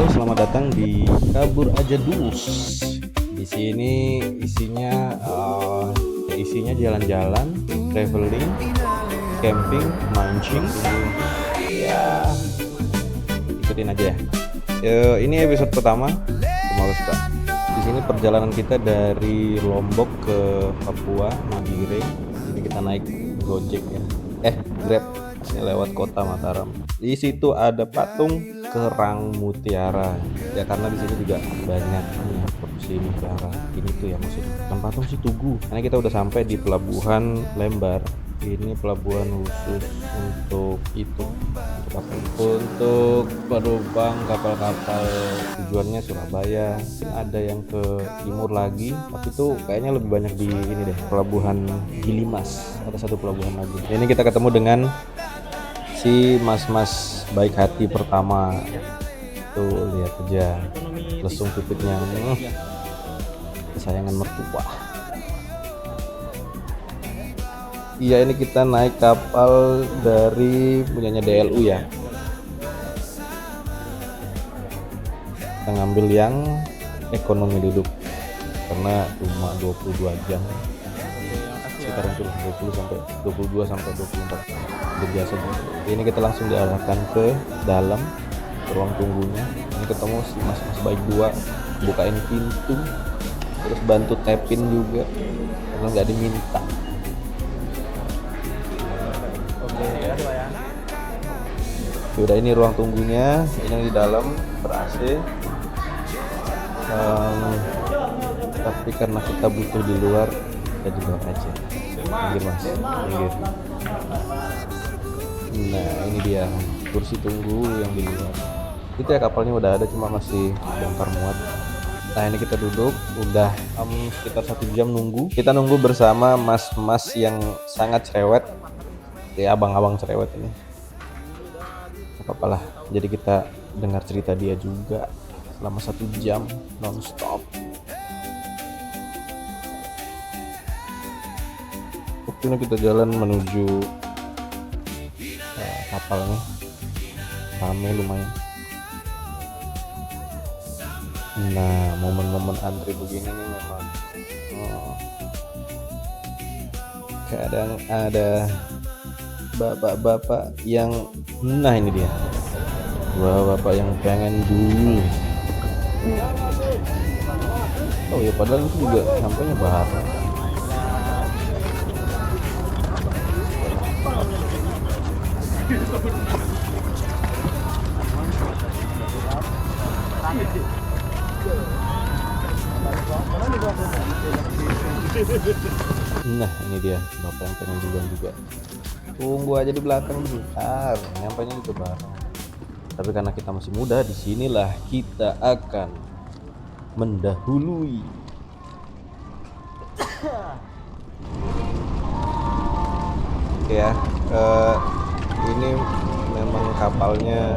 Halo, selamat datang di Kabur Aja Dus. Di sini isinya jalan-jalan, traveling, camping, mancing. Ya, ikutin aja ya. Ini episode pertama. Semoga suka. Di sini perjalanan kita dari Lombok ke Papua, Magiring. Ini kita naik Gojek ya. Grab. Ini lewat kota Mataram. Di situ ada patung kerang mutiara. Ya karena di sini juga banyak produksi mutiara. Ini tuh ya maksudnya. Kan patung sih tugu. Karena kita udah sampai di pelabuhan Lembar. Ini pelabuhan khusus untuk itu, untuk penumpang kapal-kapal tujuannya Surabaya. Mungkin ada yang ke timur lagi, tapi itu kayaknya lebih banyak di ini deh, pelabuhan Gilimas. Ada satu pelabuhan lagi. Ini kita ketemu dengan si mas-mas baik hati pertama. Tuh lihat aja lesung pipitnya, kesayangan mertua. Iya, ini kita naik kapal dari punyanya DLU ya. Kita ngambil yang ekonomi duduk karena cuma 22 jam, sekitar 22 sampai 24 udah biasa. Ini kita langsung diarahkan ke dalam ruang tunggunya. Ini ketemu si mas-mas baik dua, bukain pintu terus bantu tapin juga karena nggak diminta. Udah, ini ruang tunggunya, ini yang di dalam ber-AC. Tapi karena kita butuh di luar, kita di luar aja. Minggir mas, minggir. Nah ini dia kursi tunggu yang di luar. Itu ya kapalnya udah ada, cuma masih bongkar muat. Nah ini kita duduk, udah sekitar 1 jam nunggu. Kita nunggu bersama mas-mas yang sangat cerewet, kayak abang-abang cerewet ini. Apalah, jadi kita dengar cerita dia juga selama 1 jam non-stop. Waktu ini kita jalan menuju kapalnya, rame lumayan. Nah momen-momen antri begini nih memang kadang ada bapak-bapak yang, nah ini dia bapak yang pengen dulu. Oh ya, padahal itu juga sampainya bareng. Nah ini dia bapak yang pengen duluan juga. Tunggu aja di belakang bentar, nyampainya juga bareng. Tapi karena kita masih muda, disinilah kita akan mendahului. Oke ya, ini memang kapalnya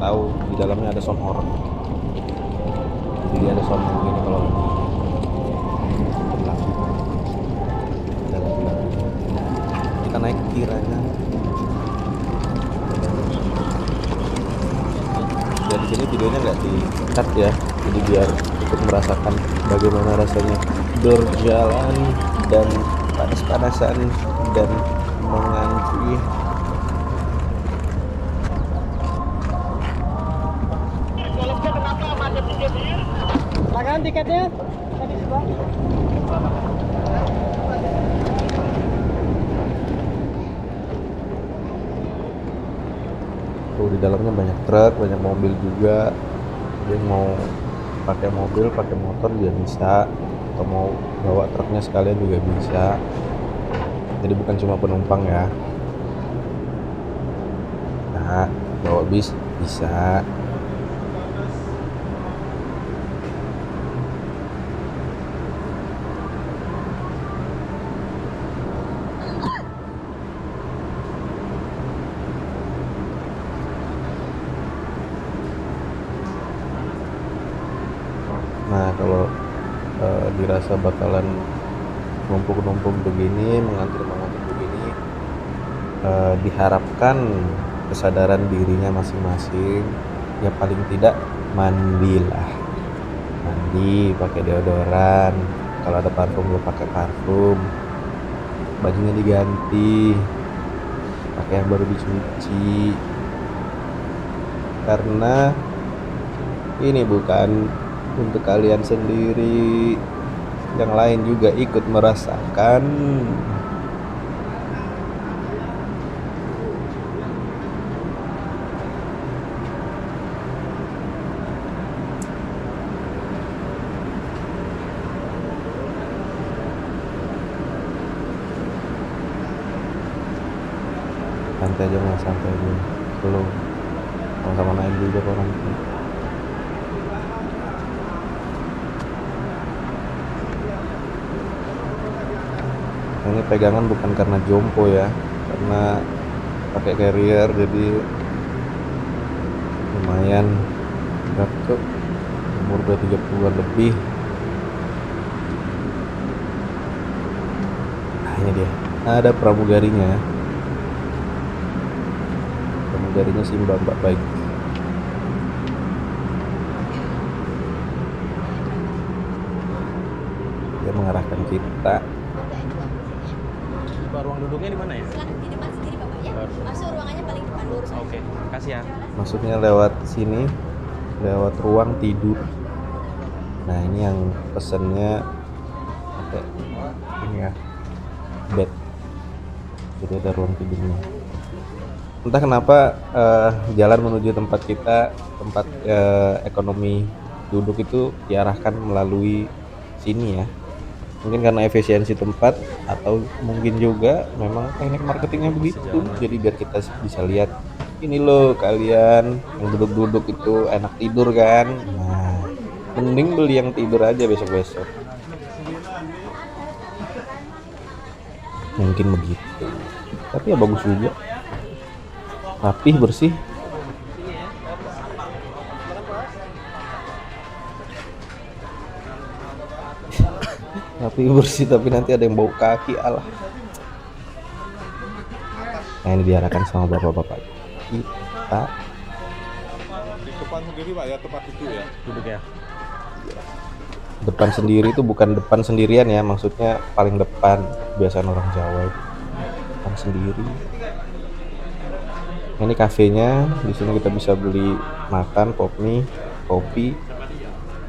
tahu di dalamnya ada sound horn. Jadi ada sound begini kalau kita naik kiranya. Dan di sini videonya nggak di-cut ya, jadi biar ikut merasakan bagaimana rasanya berjalan dan panas-panasan dan mengantri. Silakan tiketnya. Tuh di dalamnya banyak truk, banyak mobil juga. Jadi mau pakai mobil, pakai motor juga bisa, atau mau bawa truknya sekalian juga bisa. Jadi bukan cuma penumpang ya. Nah, bawa bis bisa. Nah kalau dirasa bakalan numpuk-numpuk begini, mengantri begini, diharapkan kesadaran dirinya masing-masing ya paling tidak mandilah, mandi pakai deodoran, kalau ada parfum ya pakai parfum, bajunya diganti pakai yang baru dicuci, karena ini bukan untuk kalian sendiri, yang lain juga ikut merasakan. Santai aja mas, santai aja, belum sama-sama naik juga kok nanti. Ini pegangan bukan karena jompo ya, karena pakai carrier jadi lumayan berat tuh, umur udah 30-an lebih. Nah ini dia, ada pramugarinya si mbak-mbak baik. Dia mengarahkan kita. Ruang duduknya di mana ya? Silakan di depan sendiri Bapak ya. Masuk ruangannya paling depan lurus. Oke, makasih ya. Maksudnya lewat sini, lewat ruang tidur. Nah ini yang pesennya pakai ini ya, bed, jadi ada ruang tidurnya. Entah kenapa jalan menuju tempat kita, tempat ekonomi duduk itu diarahkan melalui sini ya. Mungkin karena efisiensi tempat, atau mungkin juga memang teknik marketingnya begitu. Jadi biar kita bisa lihat, ini loh kalian yang duduk-duduk itu enak tidur kan. Nah, mending beli yang tidur aja besok-besok. Mungkin begitu. Tapi ya bagus juga. Rapih, bersih. Tapi bersih, tapi nanti ada yang bau kaki, alah. Nah ini diarahkan sama bapak-bapak kita. Di depan sendiri Pak ya, tempat duduk ya. Duduk ya. Depan sendiri itu bukan depan sendirian ya, maksudnya paling depan. Biasaan orang Jawa itu depan sendiri. Ini kafenya, di sini kita bisa beli makan, kopi,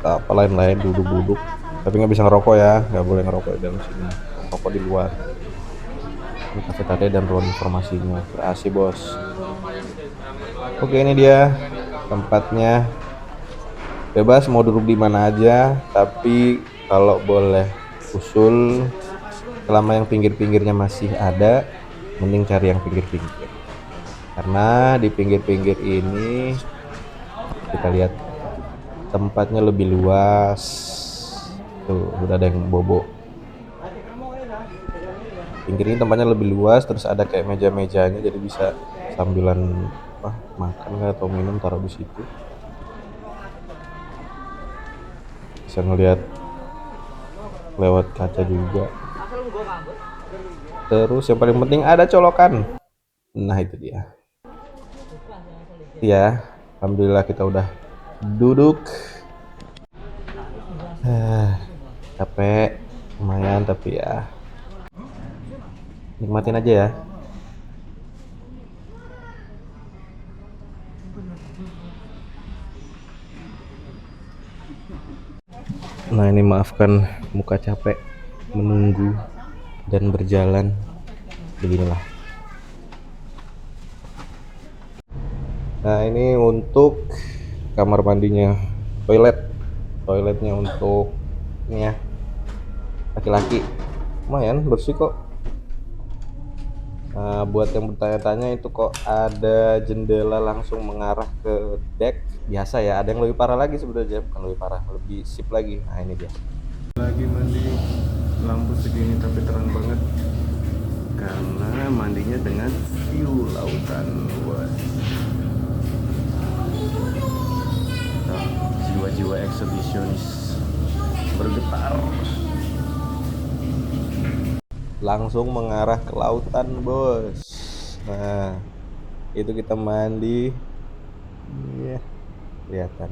apa lain-lain, duduk-duduk. Tapi nggak bisa ngerokok ya, nggak boleh ngerokok di dalam sini, ngerokok di luar. Ini kafetaria dan ruang informasinya, ber-AC bos. Oke ini dia tempatnya, bebas mau duduk di mana aja, tapi kalau boleh usul, selama yang pinggir-pinggirnya masih ada, mending cari yang pinggir-pinggir, karena di pinggir-pinggir ini kita lihat tempatnya lebih luas. Tuh udah ada yang bobo. Pinggir ini tempatnya lebih luas, terus ada kayak meja-mejanya, jadi bisa sambilan makan atau minum taruh di situ. Bisa ngelihat lewat kaca juga. Terus yang paling penting ada colokan. Nah itu dia. Ya, alhamdulillah kita udah duduk. Capek lumayan, tapi ya nikmatin aja ya. Nah ini maafkan muka capek menunggu dan berjalan, beginilah. Nah ini untuk kamar mandinya, toiletnya untuk ini ya, laki-laki, lumayan bersih kok. Nah, buat yang bertanya-tanya itu kok ada jendela langsung mengarah ke deck, biasa ya, ada yang lebih parah lagi sebenarnya, bukan lebih parah, lebih sip lagi. Nah ini dia, lagi mandi, lampu segini tapi terang banget karena mandinya dengan view lautan. Wah, jiwa-jiwa eksibisionis bergetar, langsung mengarah ke lautan bos. Nah itu kita mandi, kelihatan.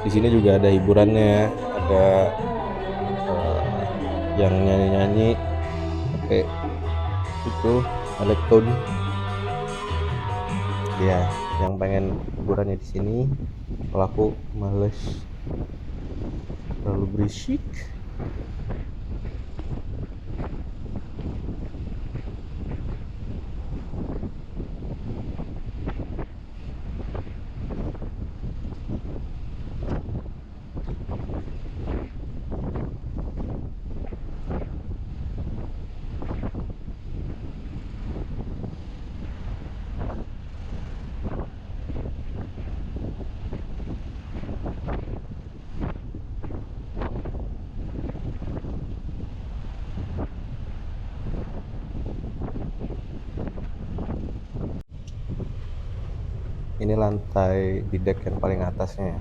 Di sini juga ada hiburannya, ada yang nyanyi-nyanyi pakai itu elektron. Ya, yang pengen hiburannya di sini. Kalau aku males terlalu berisik. Ini lantai di deck yang paling atasnya ya.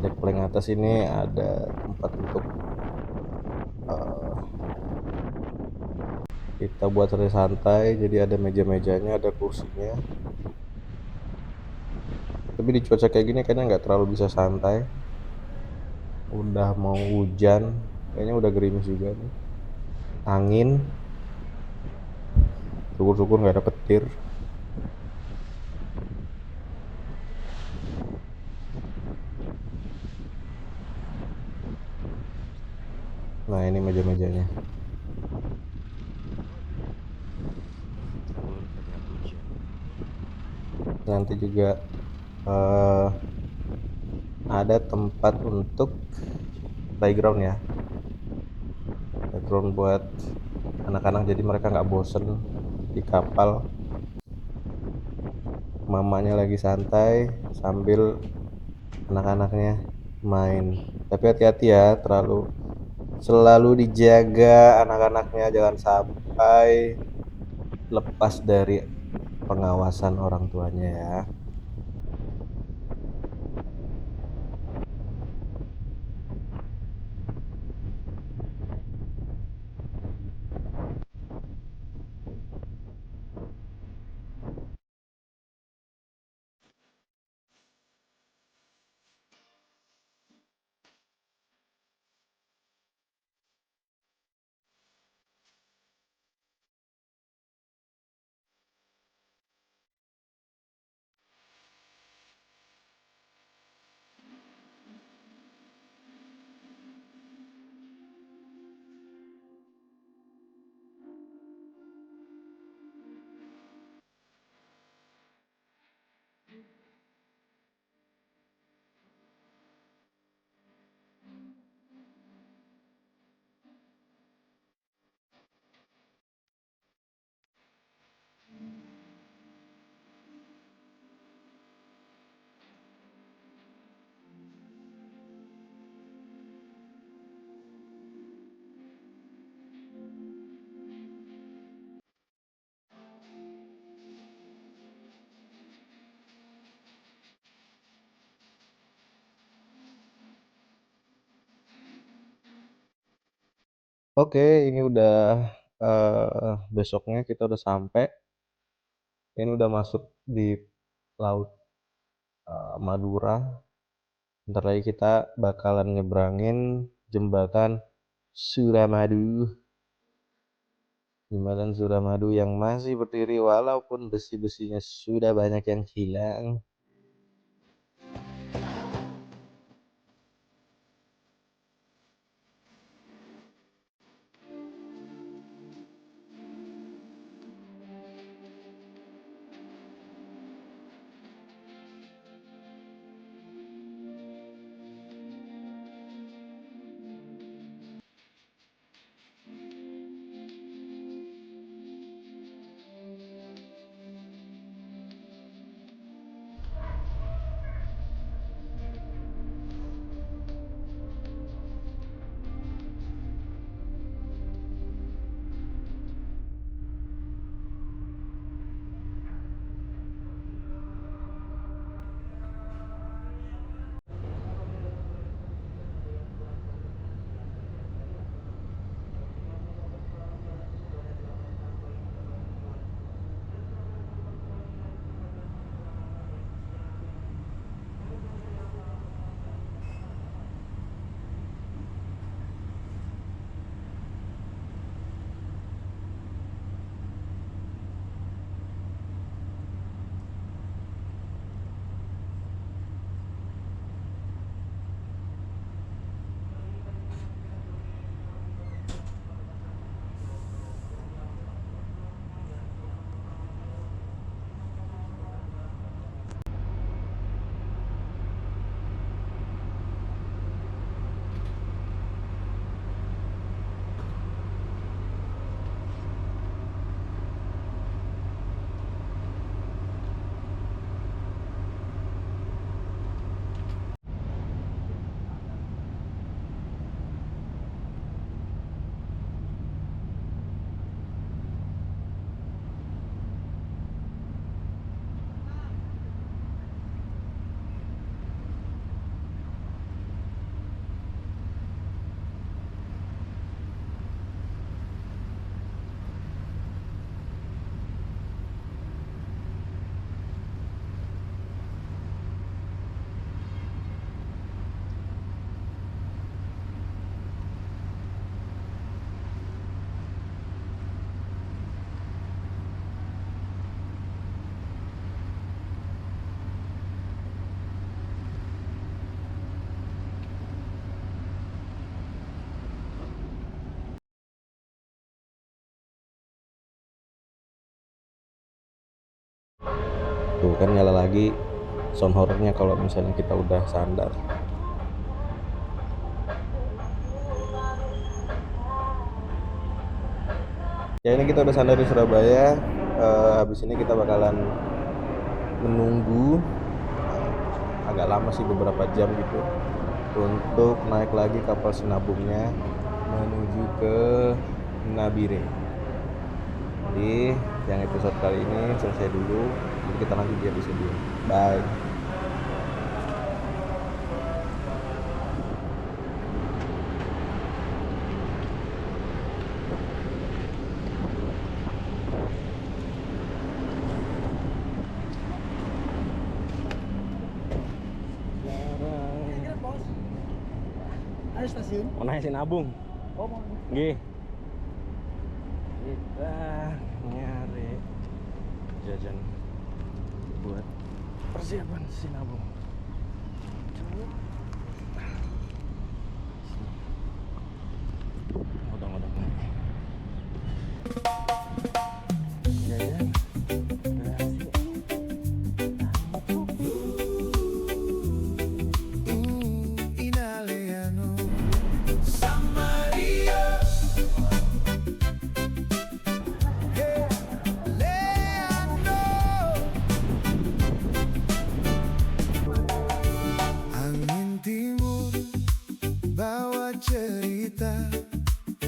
Deck paling atas ini ada tempat untuk kita buat santai, jadi ada meja-mejanya, ada kursinya. Tapi di cuaca kayak gini kayaknya nggak terlalu bisa santai. Udah mau hujan, kayaknya udah gerimis juga nih. Angin, syukur-syukur nggak ada petir. Nah ini meja-mejanya. Nanti juga eh, ada tempat untuk playground ya, playground buat anak-anak, jadi mereka nggak bosen di kapal. Mamanya lagi santai sambil anak-anaknya main. Tapi hati-hati ya, selalu dijaga anak-anaknya, jangan sampai lepas dari pengawasan orang tuanya ya. Oke, ini udah besoknya kita udah sampai. Ini udah masuk di laut Madura. Bentar lagi kita bakalan nyebrangin jembatan Suramadu. Jembatan Suramadu yang masih berdiri walaupun besi-besinya sudah banyak yang hilang. Tuh kan nyala lagi sound horornya kalau misalnya kita udah sandar. Ya ini kita udah sandar di Surabaya. Habis ini kita bakalan menunggu agak lama sih, beberapa jam gitu, untuk naik lagi kapal sinabungnya menuju ke Nabire. Jadi yang episode kali ini selesai dulu. Jadi kita lanjut di episode 2. Bye. Ada stasiun? Mau naik Sinabung. Oh, mau. Nggih. Kita nyari jajan buat persiapan Sinabung.